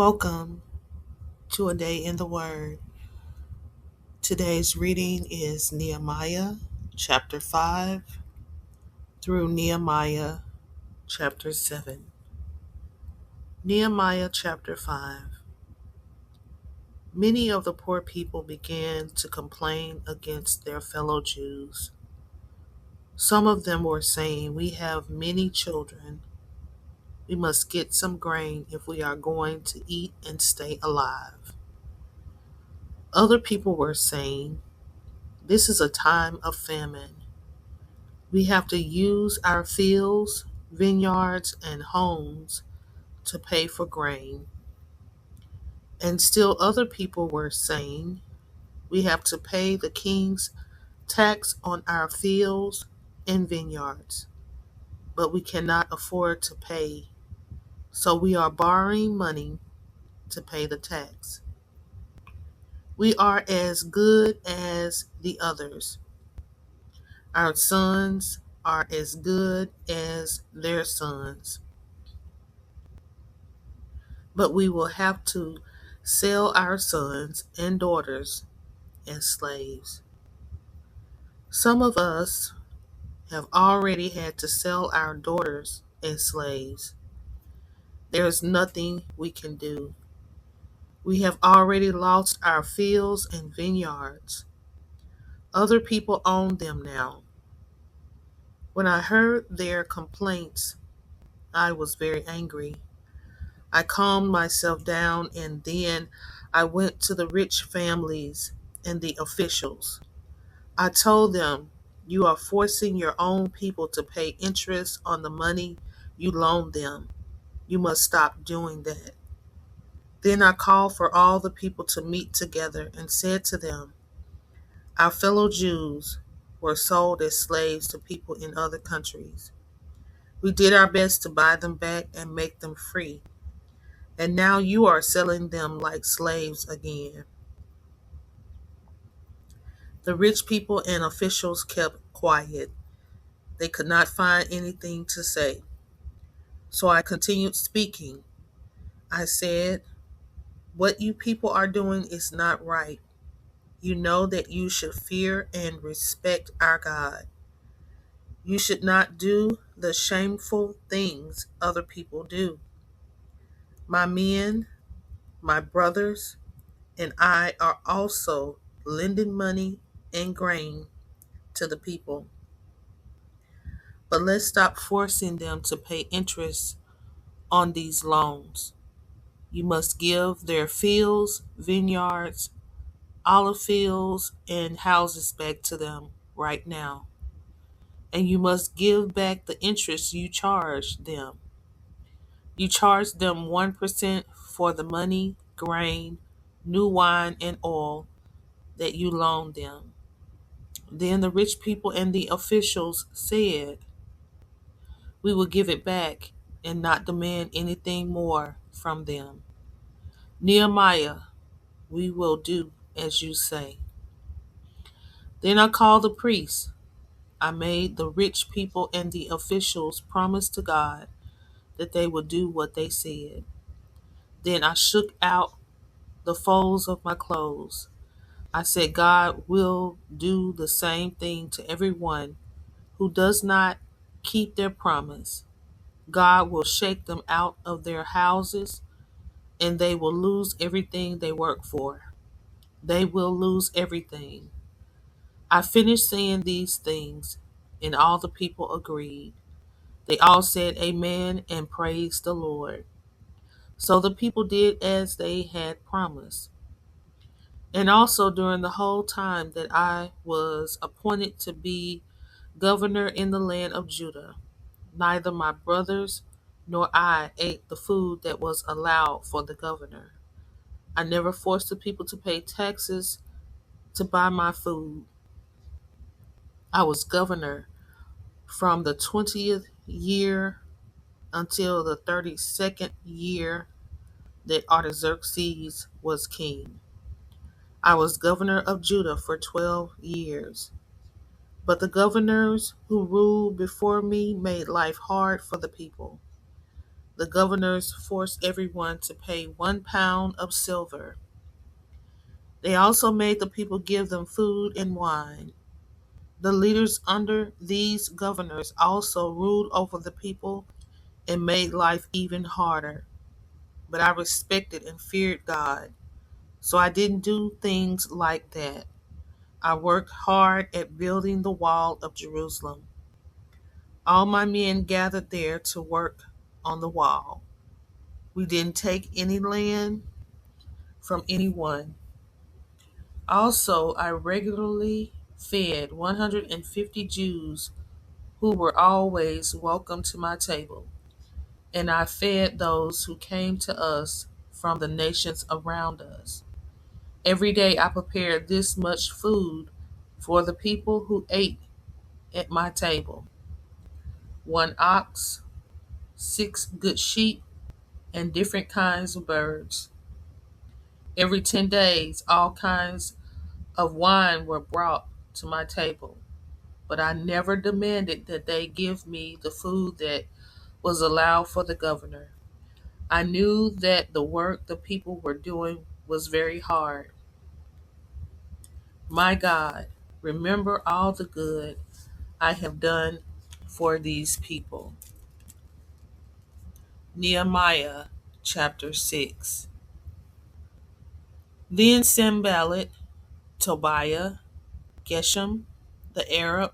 Welcome to a day in the Word. Today's reading is Nehemiah chapter 5 through Nehemiah chapter 7. Nehemiah chapter 5. Many of the poor people began to complain against their fellow Jews. Some of them were saying, "We have many children. We must get some grain if we are going to eat and stay alive." Other people were saying, "This is a time of famine. We have to use our fields, vineyards, and homes to pay for grain." And still other people were saying, "We have to pay the king's tax on our fields and vineyards, but we cannot afford to pay, so we are borrowing money to pay the tax. We are as good as the others. Our sons are as good as their sons, but we will have to sell our sons and daughters as slaves. Some of us have already had to sell our daughters as slaves. There is nothing we can do. We have already lost our fields and vineyards. Other people own them now." When I heard their complaints, I was very angry. I calmed myself down and then I went to the rich families and the officials. I told them, "You are forcing your own people to pay interest on the money you loan them. You must stop doing that." Then I called for all the people to meet together and said to them, "Our fellow Jews were sold as slaves to people in other countries. We did our best to buy them back and make them free. And now you are selling them like slaves again." The rich people and officials kept quiet. They could not find anything to say. So I continued speaking. I said, "What you people are doing is not right. You know that you should fear and respect our God. You should not do the shameful things other people do. My men, my brothers, and I are also lending money and grain to the people. But let's stop forcing them to pay interest on these loans. You must give their fields, vineyards, olive fields, and houses back to them right now. And you must give back the interest you charged them. You charged them 1% for the money, grain, new wine, and oil that you loaned them." Then the rich people and the officials said, "We will give it back and not demand anything more from them. Nehemiah, we will do as you say." Then I called the priests. I made the rich people and the officials promise to God that they would do what they said. Then I shook out the folds of my clothes. I said, "God will do the same thing to everyone who does not keep their promise. God will shake them out of their houses and they will lose everything they work for. They will lose everything." I finished saying these things, and all the people agreed. They all said amen and praised the Lord. So the people did as they had promised. And also during the whole time that I was appointed to be governor in the land of Judah, neither my brothers nor I ate the food that was allowed for the governor. I never forced the people to pay taxes to buy my food. I was governor from the 20th year until the 32nd year that Artaxerxes was king. I was governor of Judah for 12 years. But the governors who ruled before me made life hard for the people. The governors forced everyone to pay 1 pound of silver. They also made the people give them food and wine. The leaders under these governors also ruled over the people and made life even harder. But I respected and feared God, so I didn't do things like that. I worked hard at building the wall of Jerusalem. All my men gathered there to work on the wall. We didn't take any land from anyone. Also, I regularly fed 150 Jews who were always welcome to my table, and I fed those who came to us from the nations around us. Every day I prepared this much food for the people who ate at my table: 1 ox, 6 good sheep, and different kinds of birds. Every 10 days, all kinds of wine were brought to my table, but I never demanded that they give me the food that was allowed for the governor. I knew that the work the people were doing was very hard. My God, remember all the good I have done for these people. Nehemiah chapter 6. Then Sanballat, Tobiah, Geshem, the Arab,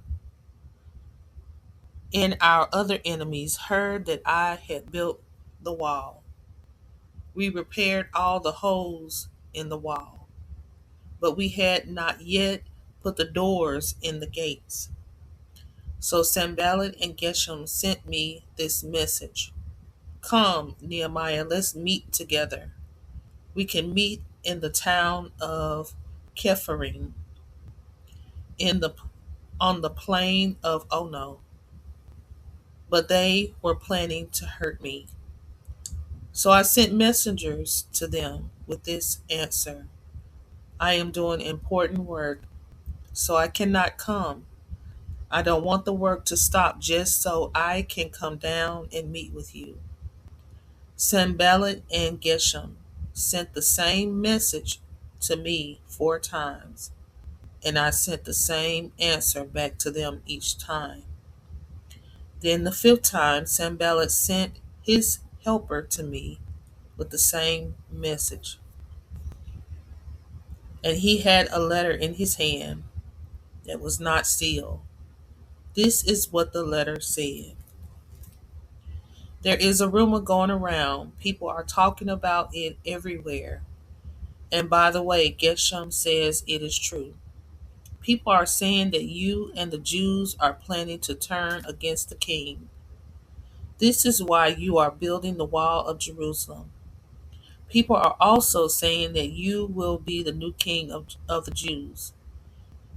and our other enemies heard that I had built the wall. We repaired all the holes in the wall, but we had not yet put the doors in the gates. So Sanballat and Geshem sent me this message: Come, Nehemiah, let's meet together. We can meet in the town of Kepharim, in the on the plain of Ono. But they were planning to hurt me. So I sent messengers to them with this answer: I am doing important work, so I cannot come. I don't want the work to stop just so I can come down and meet with you. Sanballat and Geshem sent the same message to me 4 times, and I sent the same answer back to them each time. Then the 5th time, Sanballat sent his helper to me with the same message, and he had a letter in his hand that was not sealed. This is what the letter said: There is a rumor going around. People are talking about it everywhere. And by the way, Geshem says it is true. People are saying that you and the Jews are planning to turn against the king. This is why you are building the wall of Jerusalem. People are also saying that you will be the new king of the Jews.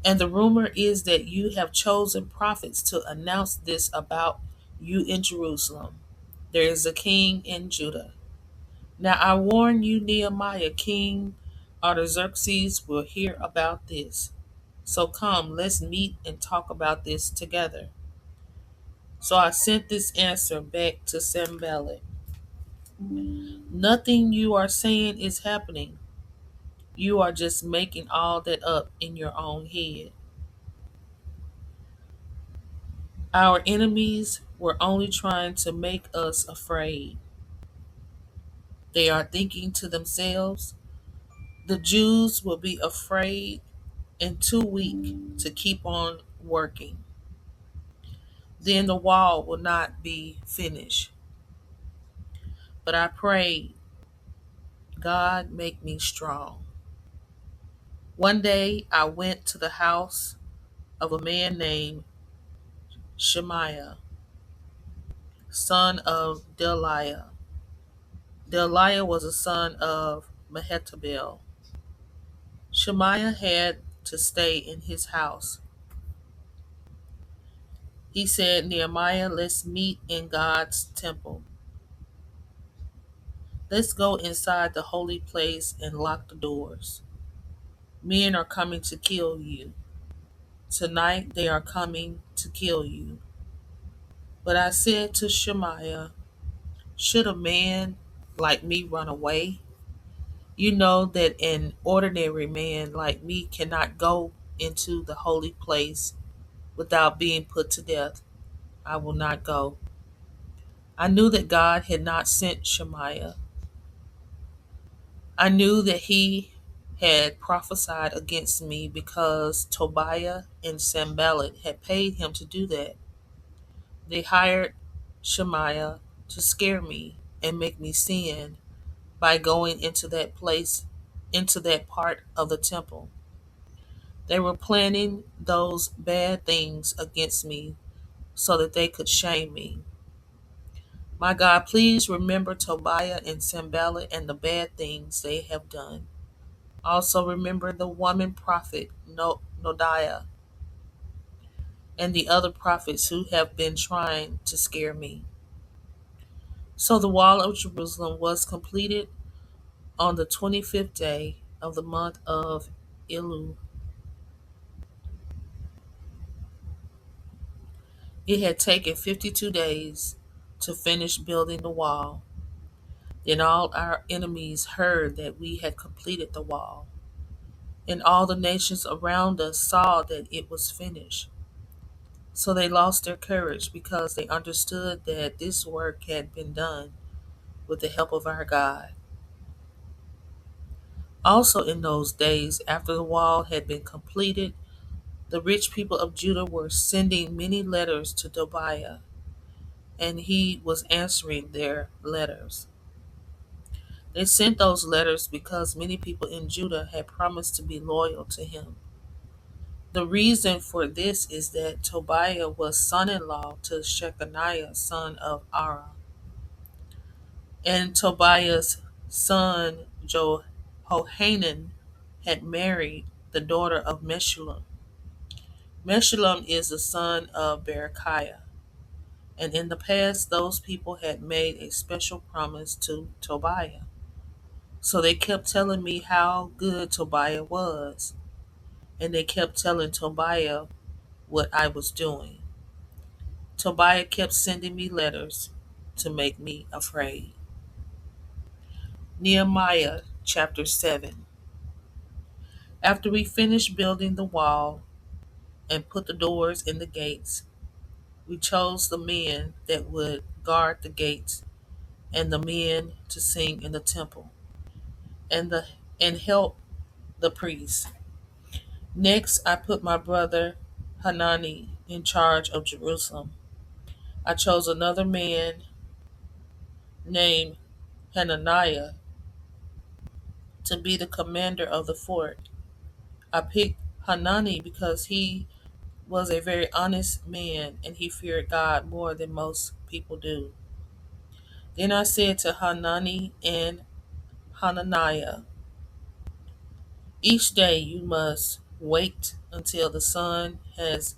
And the rumor is that you have chosen prophets to announce this about you in Jerusalem. There is a king in Judah. Now I warn you, Nehemiah, King Artaxerxes will hear about this. So come, let's meet and talk about this together. So I sent this answer back to Sanballat: Nothing you are saying is happening. You are just making all that up in your own head. Our enemies were only trying to make us afraid. They are thinking to themselves, the Jews will be afraid and too weak to keep on working. Then the wall will not be finished. But I prayed, God, make me strong. One day I went to the house of a man named Shemaiah, son of Delaiah. Delaiah was a son of Mehetabel. Shemaiah had to stay in his house. He said, Nehemiah, let's meet in God's temple. Let's go inside the holy place and lock the doors. Men are coming to kill you. Tonight they are coming to kill you. But I said to Shemaiah, Should a man like me run away? You know that an ordinary man like me cannot go into the holy place without being put to death. I will not go. I knew that God had not sent Shemaiah. I knew that he had prophesied against me because Tobiah and Sanballat had paid him to do that. They hired Shemaiah to scare me and make me sin by going into that place, into that part of the temple. They were planning those bad things against me so that they could shame me. My God, please remember Tobiah and Sanballat and the bad things they have done. Also remember the woman prophet Nodiah and the other prophets who have been trying to scare me. So the wall of Jerusalem was completed on the 25th day of the month of Elul. It had taken 52 days to finish building the wall. Then all our enemies heard that we had completed the wall, and all the nations around us saw that it was finished. So they lost their courage because they understood that this work had been done with the help of our God. Also, in those days, after the wall had been completed, the rich people of Judah were sending many letters to Tobiah, and he was answering their letters. They sent those letters because many people in Judah had promised to be loyal to him. The reason for this is that Tobiah was son in law to Shechaniah, son of Ara, and Tobiah's son Johanan had married the daughter of Meshullam. Meshullam is the son of Berechiah, and in the past those people had made a special promise to Tobiah. So they kept telling me how good Tobiah was, and they kept telling Tobiah what I was doing. Tobiah kept sending me letters to make me afraid. Nehemiah chapter 7. After we finished building the wall and put the doors in the gates, we chose the men that would guard the gates and the men to sing in the temple and help the priests. Next, I put my brother Hanani in charge of Jerusalem. I chose another man named Hananiah to be the commander of the fort. I picked Hanani because he was a very honest man and he feared God more than most people do. Then I said to Hanani and Hananiah, each day you must wait until the sun has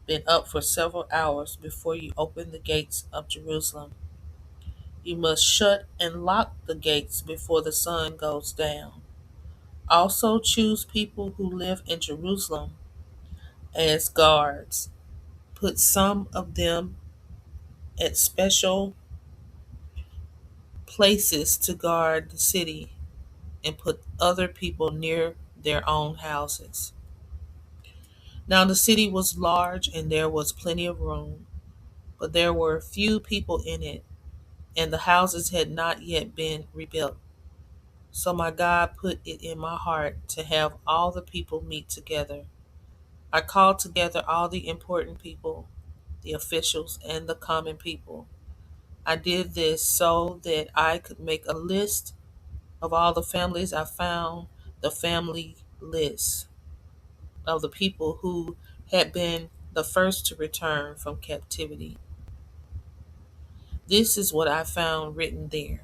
been up for several hours before you open the gates of Jerusalem. You must shut and lock the gates before the sun goes down. Also choose people who live in Jerusalem as guards. Put some of them at special places to guard the city and put other people near their own houses. Now the city was large and there was plenty of room, but there were few people in it, and the houses had not yet been rebuilt. So my God put it in my heart to have all the people meet together. I called together all the important people, the officials, and the common people. I did this so that I could make a list of all the families I found, the family list of the people who had been the first to return from captivity. This is what I found written there.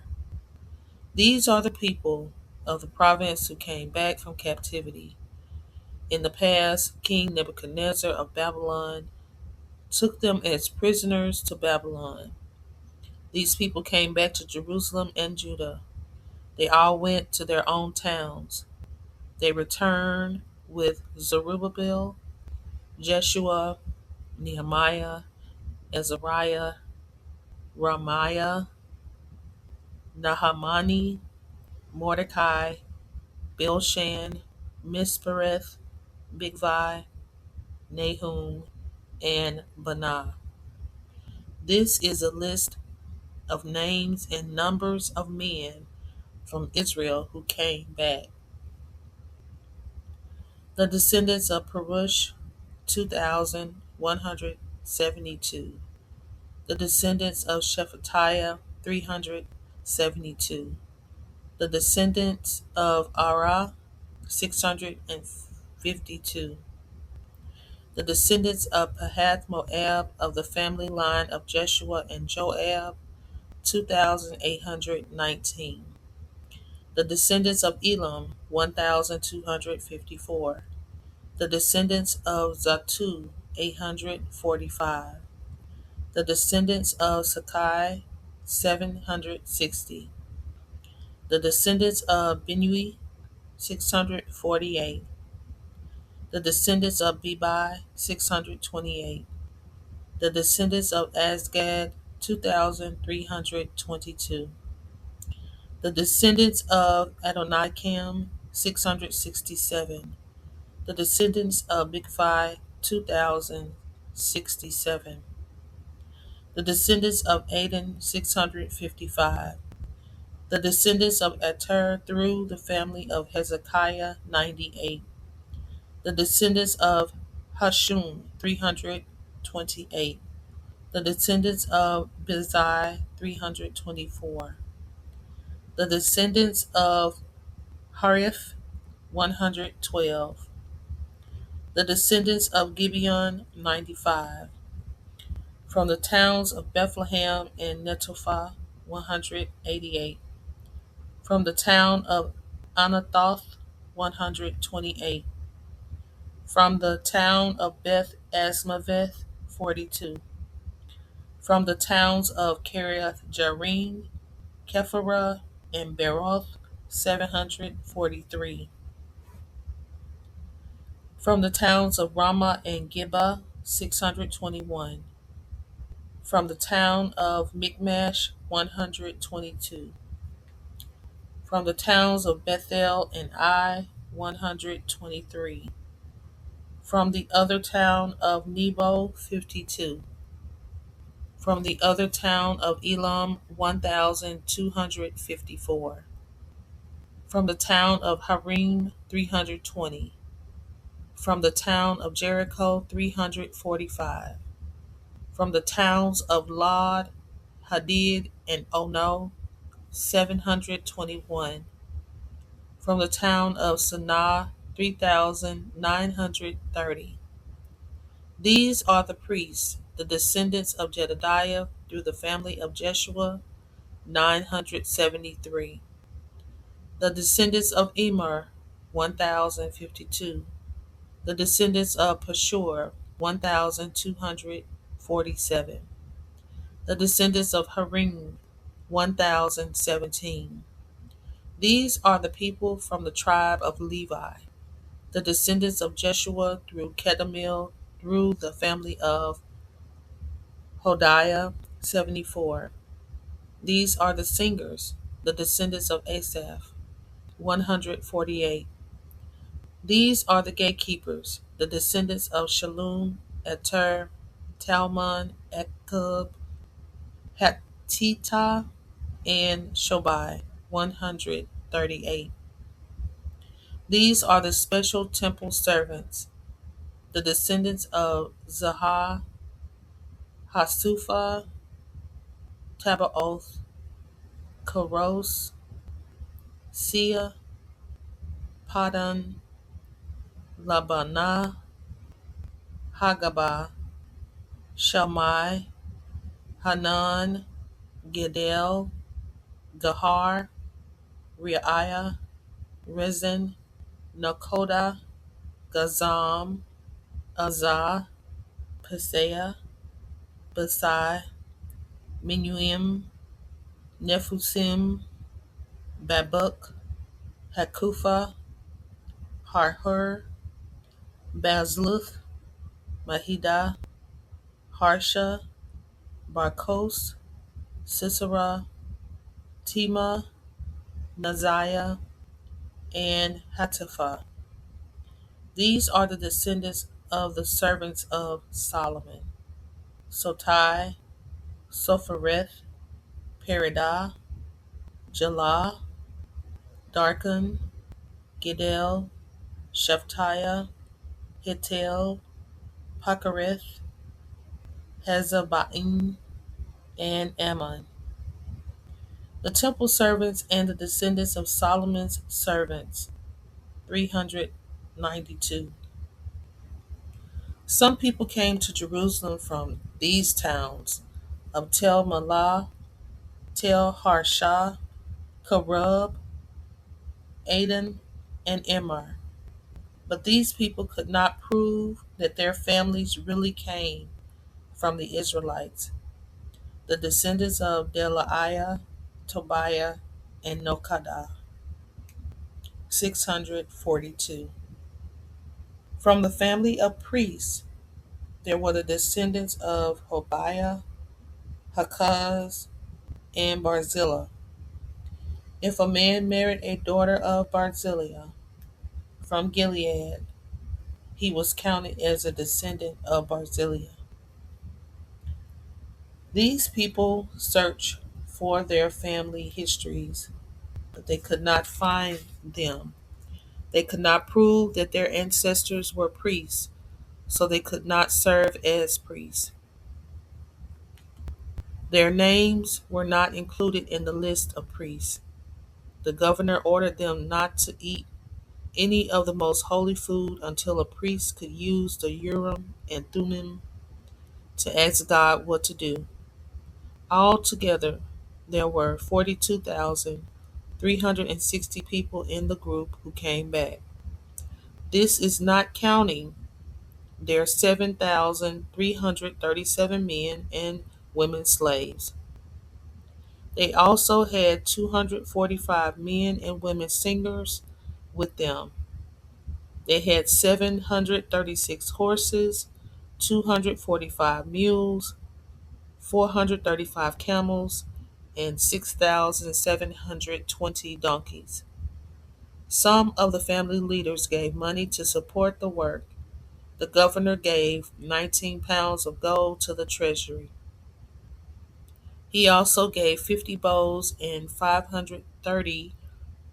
These are the people of the province who came back from captivity. In the past, King Nebuchadnezzar of Babylon took them as prisoners to Babylon. These people came back to Jerusalem and Judah. They all went to their own towns. They returned with Zerubbabel, Jeshua, Nehemiah, Azariah, Ramiah, Nahamani, Mordecai, Bilshan, Mispereth, Bigvi, Nahum, and Banah. This is a list of names and numbers of men from Israel who came back. The descendants of Perush, 2,172. The descendants of Shephatiah, 372. The descendants of Arah, 652. The descendants of Pahath Moab of the family line of Jeshua and Joab, 2,819. The descendants of Elam, 1,254. The descendants of Zatu, 845. The descendants of Sakai, 760. The descendants of Binui, 648. The descendants of Bebai, 628. The descendants of Asgad, 2,322. The descendants of Adonikam, 667. The descendants of Bigvi, 2,067. The descendants of Aden, 655. The descendants of Ater through the family of Hezekiah, 98. The descendants of Hashum, 328. The descendants of Bezai, 324. The descendants of Hariph, 112. The descendants of Gibeon, 95. From the towns of Bethlehem and Netophah, 188. From the town of Anathoth, 128. From the town of Beth Asmaveth, 42. From the towns of Kiriath Jearim, Kephirah, and Beroth, 743. From the towns of Ramah and Gibeah, 621. From the town of Michmash, 122. From the towns of Bethel and Ai, 123. From the other town of Nebo, 52. From the other town of Elam, 1,254. From the town of Harim, 320. From the town of Jericho, 345. From the towns of Lod, Hadid, and Ono, 721. From the town of Sanaa, 3,930. These are the priests, the descendants of Jedediah through the family of Jeshua, 973. The descendants of Emer, 1,052. The descendants of Pashur, 1,247. The descendants of Harim, 1,017. These are the people from the tribe of Levi, the descendants of Jeshua through Kedemil, through the family of Hodiah, 74. These are the singers, the descendants of Asaph, 148. These are the gatekeepers, the descendants of Shalom, Eter, Talmon, Ekub, Hatita, and Shobai, 138. These are the special temple servants, the descendants of Zahar, Hasufa, Tabaoth, Koros, Sia, Padan, Labanah, Hagabah, Shammai, Hanan, Gedel, Gahar, Reiah, Rezin, Nakoda, Gazam, Azah, Paseah, Basai, Menuim, Nephusim, Babuk, Hakufa, Harhur, Bazluth, Mahida, Harsha, Barkos, Sisera, Tema, Naziah, and Hatipha. These are the descendants of the servants of Solomon: Sotai, Sophereth, Peridah, Jalah, Darkon, Giddel, Shephatiah, Hittel, Pachereth, Hezebaim, and Ammon. The temple servants and the descendants of Solomon's servants, 392. Some people came to Jerusalem from these towns of Tel Malah, Tel Harsha, Karub, Aden, and Immer. But these people could not prove that their families really came from the Israelites, the descendants of Delaiah, Tobiah, and Nokadah. 642. From the family of priests, there were the descendants of Hobiah, Hakaz, and Barzillai. If a man married a daughter of Barzillai from Gilead, he was counted as a descendant of Barzillai. These people searched for their family histories, but they could not find them. They could not prove that their ancestors were priests, so they could not serve as priests. Their names were not included in the list of priests. The governor ordered them not to eat any of the most holy food until a priest could use the Urim and Thummim to ask God what to do. Altogether, there were 42,360 people in the group who came back. This is not counting their 7,337 men and women slaves. They also had 245 men and women singers with them. They had 736 horses, 245 mules, 435 camels, and 6,720 donkeys. Some of the family leaders gave money to support the work. The governor gave 19 pounds of gold to the treasury. He also gave 50 bowls and 530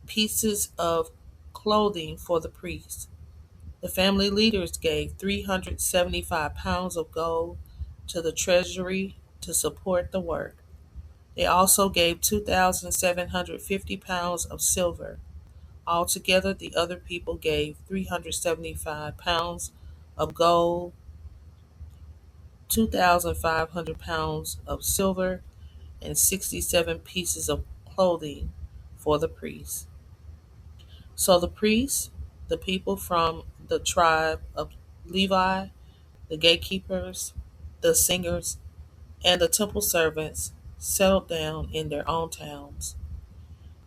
pieces of clothing for the priests. The family leaders gave 375 pounds of gold to the treasury to support the work. They also gave 2,750 pounds of silver. Altogether, the other people gave 375 pounds of gold, 2,500 pounds of silver, and 67 pieces of clothing for the priests. So the priests, the people from the tribe of Levi, the gatekeepers, the singers, and the temple servants settled down in their own towns.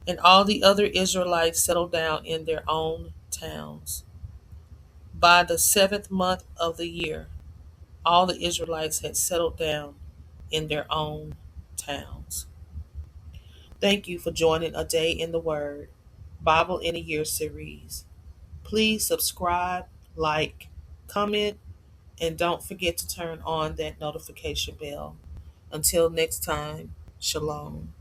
And all the other Israelites settled down in their own towns. By the 7th month of the year, all the Israelites had settled down in their own towns. Thank you for joining A Day in the Word, Bible in a Year series. Please subscribe, like, comment, and don't forget to turn on that notification bell. Until next time, shalom.